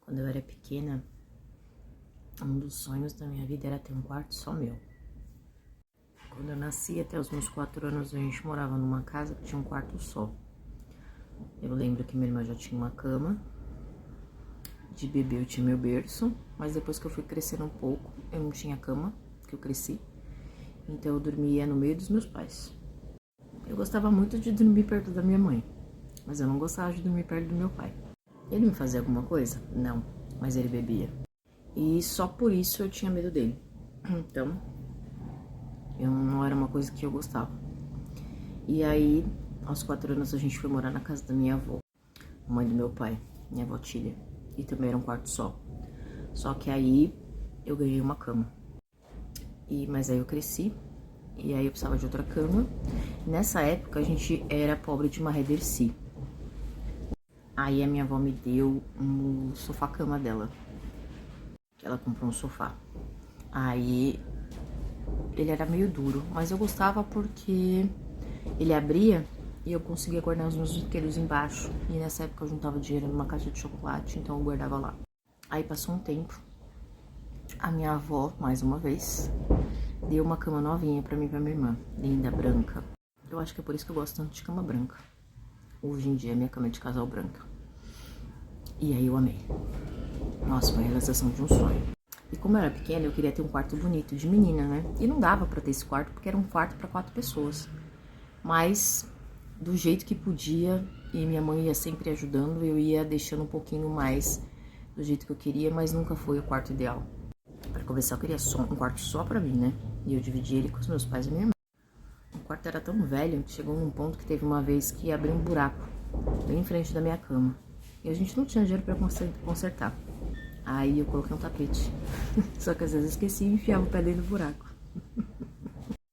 Quando eu era pequena, um dos sonhos da minha vida era ter um quarto só meu. Quando eu nasci, até os meus 4 anos, a gente morava numa casa que tinha um quarto só. Eu lembro que minha irmã já tinha uma cama. De bebê eu tinha meu berço, mas depois que eu fui crescendo um pouco, eu não tinha cama, que eu cresci. Então eu dormia no meio dos meus pais. Eu gostava muito de dormir perto da minha mãe, mas eu não gostava de dormir perto do meu pai. Ele me fazia alguma coisa? Não, mas ele bebia. E só por isso eu tinha medo dele. Então, não era uma coisa que eu gostava. E aí, aos 4 anos, a gente foi morar na casa da minha avó, mãe do meu pai, minha avó Tília. E também era um quarto só. Só que aí eu ganhei uma cama. Mas aí eu cresci, e aí eu precisava de outra cama. Nessa época a gente era pobre de uma Reversí. Aí a minha avó me deu um sofá-cama dela. Ela comprou um sofá. Aí ele era meio duro, mas eu gostava porque ele abria e eu conseguia guardar os meus brinquedos embaixo. E nessa época eu juntava dinheiro numa caixa de chocolate, então eu guardava lá. Aí passou um tempo, a minha avó, mais uma vez, deu uma cama novinha pra mim e pra minha irmã, linda, branca. Eu acho que é por isso que eu gosto tanto de cama branca. Hoje em dia minha cama é de casal branca. E aí eu amei. Nossa, foi a realização de um sonho. E como eu era pequena, eu queria ter um quarto bonito de menina, né? E não dava pra ter esse quarto, porque era um quarto pra 4 pessoas. Mas, do jeito que podia, e minha mãe ia sempre ajudando, eu ia deixando um pouquinho mais do jeito que eu queria, mas nunca foi o quarto ideal. Pra começar, eu queria um quarto só pra mim, né? E eu dividi ele com os meus pais e minha irmã. O quarto era tão velho que chegou num ponto que teve uma vez que abriu um buraco bem em frente da minha cama. E a gente não tinha dinheiro pra consertar. Aí eu coloquei um tapete. Só que às vezes eu esqueci e enfiava o pé dentro do buraco.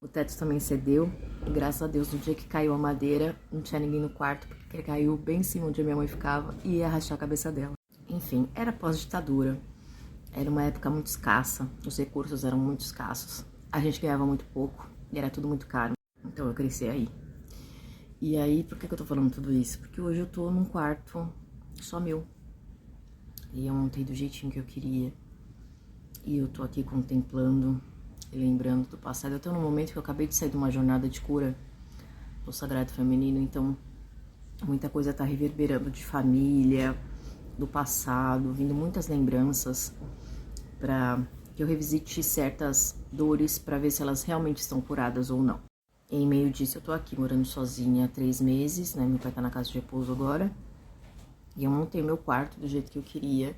O teto também cedeu. E graças a Deus, no dia que caiu a madeira, não tinha ninguém no quarto, porque caiu bem em cima onde a minha mãe ficava e ia rachar a cabeça dela. Enfim, era pós-ditadura. Era uma época muito escassa. Os recursos eram muito escassos. A gente ganhava muito pouco e era tudo muito caro. Então eu cresci aí. E aí, por que eu tô falando tudo isso? Porque hoje eu tô num quarto só meu. E eu montei do jeitinho que eu queria. E eu tô aqui contemplando e lembrando do passado. Eu tô num momento que eu acabei de sair de uma jornada de cura do Sagrado Feminino. Então, muita coisa tá reverberando de família, do passado, vindo muitas lembranças pra que eu revisite certas dores pra ver se elas realmente estão curadas ou não. Em meio disso, eu tô aqui morando sozinha há 3 meses, né? Meu pai tá na casa de repouso agora. E eu montei meu quarto do jeito que eu queria.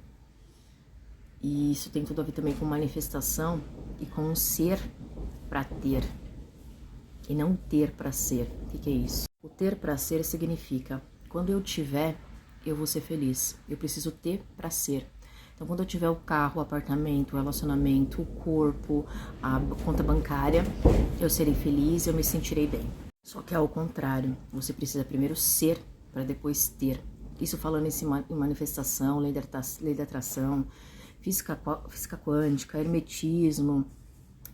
E isso tem tudo a ver também com manifestação e com ser pra ter. E não ter pra ser. O que é isso? O ter pra ser significa, quando eu tiver, eu vou ser feliz. Eu preciso ter pra ser. Então, quando eu tiver o carro, o apartamento, o relacionamento, o corpo, a conta bancária, eu serei feliz, eu me sentirei bem. Só que é ao contrário. Você precisa primeiro ser pra depois ter. Isso falando em manifestação, lei da atração, física quântica, hermetismo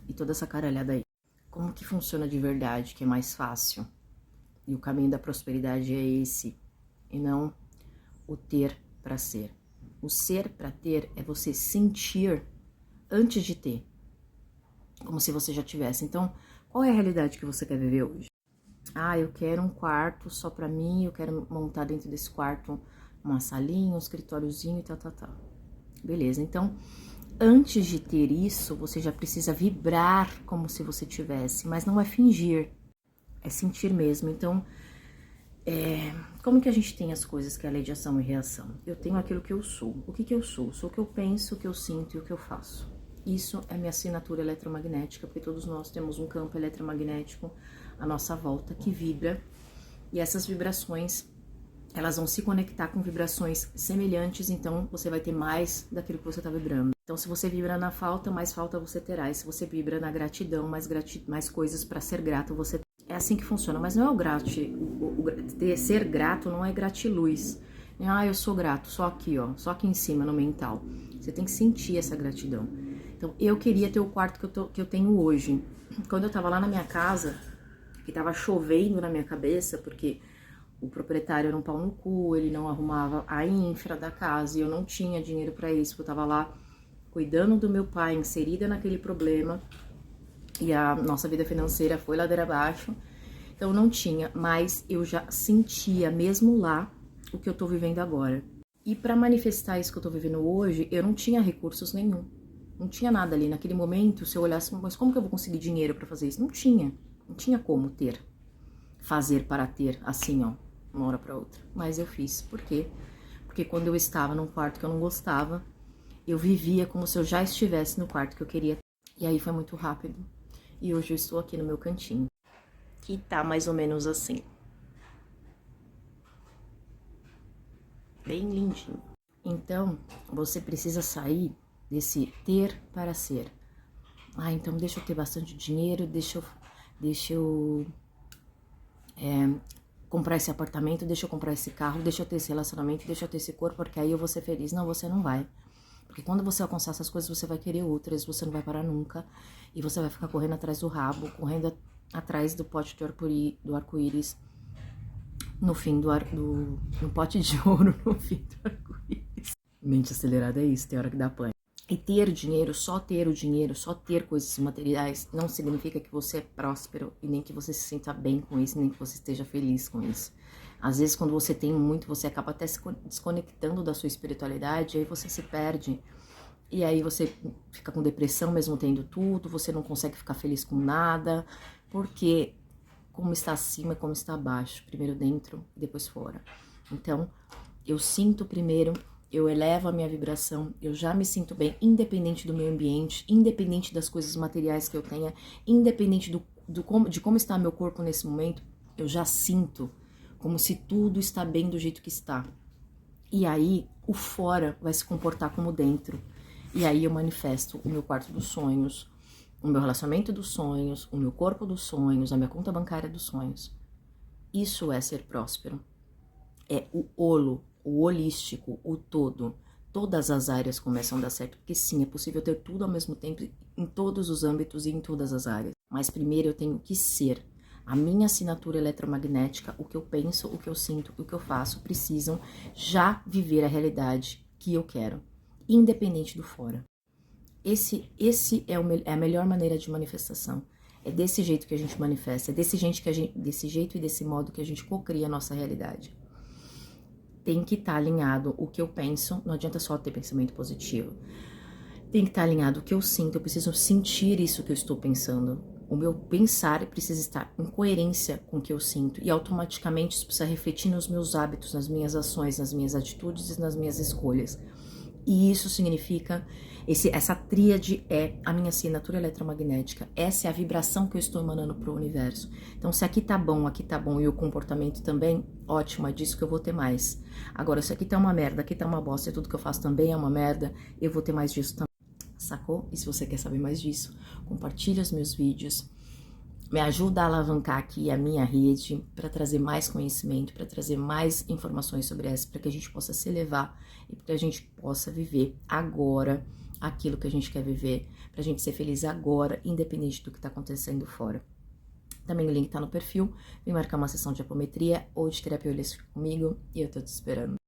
e toda essa caralhada aí. Como que funciona de verdade, que é mais fácil? E o caminho da prosperidade é esse, e não o ter para ser. O ser para ter é você sentir antes de ter, como se você já tivesse. Então, qual é a realidade que você quer viver hoje? Ah, eu quero um quarto só pra mim, eu quero montar dentro desse quarto uma salinha, um escritóriozinho e tal. Beleza, então, antes de ter isso, você já precisa vibrar como se você tivesse, mas não é fingir, é sentir mesmo. Então, como que a gente tem as coisas que é a lei de ação e reação? Eu tenho aquilo que eu sou. O que eu sou? Sou o que eu penso, o que eu sinto e o que eu faço. Isso é minha assinatura eletromagnética, porque todos nós temos um campo eletromagnético à nossa volta que vibra, e essas vibrações, elas vão se conectar com vibrações semelhantes, então você vai ter mais daquilo que você está vibrando. Então, se você vibra na falta, mais falta você terá, e se você vibra na gratidão, mais coisas para ser grato você terá. É assim que funciona, mas não é ser grato não é gratiluz. Ah, eu sou grato, só aqui, ó, só aqui em cima, no mental. Você tem que sentir essa gratidão. Então, eu queria ter o quarto que eu tenho hoje. Quando eu tava lá na minha casa, que tava chovendo na minha cabeça, porque o proprietário era um pau no cu, ele não arrumava a infra da casa e eu não tinha dinheiro para isso, eu tava lá cuidando do meu pai, inserida naquele problema, e a nossa vida financeira foi ladeira abaixo, então não tinha, mas eu já sentia mesmo lá o que eu tô vivendo agora. E para manifestar isso que eu tô vivendo hoje, eu não tinha recursos nenhum. Não tinha nada ali naquele momento, se eu olhasse, mas como que eu vou conseguir dinheiro para fazer isso? Não tinha como ter, fazer para ter, assim, ó, uma hora para outra. Mas eu fiz. Por quê? Porque quando eu estava num quarto que eu não gostava, eu vivia como se eu já estivesse no quarto que eu queria. E aí foi muito rápido. E hoje eu estou aqui no meu cantinho, que tá mais ou menos assim. Bem lindinho. Então, você precisa sair desse ter para ser. Ah, então deixa eu ter bastante dinheiro, deixa eu comprar esse apartamento, deixa eu comprar esse carro, deixa eu ter esse relacionamento, deixa eu ter esse corpo, porque aí eu vou ser feliz. Não, você não vai. Porque quando você alcançar essas coisas, você vai querer outras, você não vai parar nunca. E você vai ficar correndo atrás do rabo, correndo atrás do pote do arco-íris, no fim no pote de ouro, no fim do arco-íris. Mente acelerada é isso, tem hora que dá pane. E ter dinheiro, só ter coisas materiais, não significa que você é próspero e nem que você se sinta bem com isso, nem que você esteja feliz com isso. Às vezes, quando você tem muito, você acaba até se desconectando da sua espiritualidade, e aí você se perde. E aí você fica com depressão mesmo tendo tudo, você não consegue ficar feliz com nada, porque como está acima e como está abaixo, primeiro dentro e depois fora. Então, eu sinto primeiro, eu elevo a minha vibração, eu já me sinto bem, independente do meu ambiente, independente das coisas materiais que eu tenha, independente de como está meu corpo nesse momento, eu já sinto como se tudo está bem do jeito que está. E aí, o fora vai se comportar como dentro. E aí eu manifesto o meu quarto dos sonhos, o meu relacionamento dos sonhos, o meu corpo dos sonhos, a minha conta bancária dos sonhos. Isso é ser próspero. É o holístico, o todo. Todas as áreas começam a dar certo, porque sim, é possível ter tudo ao mesmo tempo, em todos os âmbitos e em todas as áreas. Mas primeiro eu tenho que ser. A minha assinatura eletromagnética, o que eu penso, o que eu sinto, o que eu faço, precisam já viver a realidade que eu quero, independente do fora. Esse é a melhor maneira de manifestação. É desse jeito que a gente manifesta, é desse jeito e desse modo que a gente cocria a nossa realidade. Tem que estar alinhado o que eu penso, não adianta só ter pensamento positivo. Tem que estar alinhado o que eu sinto, eu preciso sentir isso que eu estou pensando. O meu pensar precisa estar em coerência com o que eu sinto e automaticamente isso precisa refletir nos meus hábitos, nas minhas ações, nas minhas atitudes e nas minhas escolhas. E isso significa, essa tríade é a minha assinatura eletromagnética, essa é a vibração que eu estou emanando para o universo. Então se aqui tá bom e o comportamento também, ótimo, é disso que eu vou ter mais. Agora, se aqui tá uma merda, aqui tá uma bosta e tudo que eu faço também é uma merda, eu vou ter mais disso também. Sacou? E se você quer saber mais disso, compartilha os meus vídeos, me ajuda a alavancar aqui a minha rede para trazer mais conhecimento, para trazer mais informações sobre essa, para que a gente possa se elevar e para que a gente possa viver agora aquilo que a gente quer viver, para a gente ser feliz agora, independente do que está acontecendo fora. Também o link tá no perfil, vem marcar uma sessão de apometria ou de terapia holística comigo e eu tô te esperando.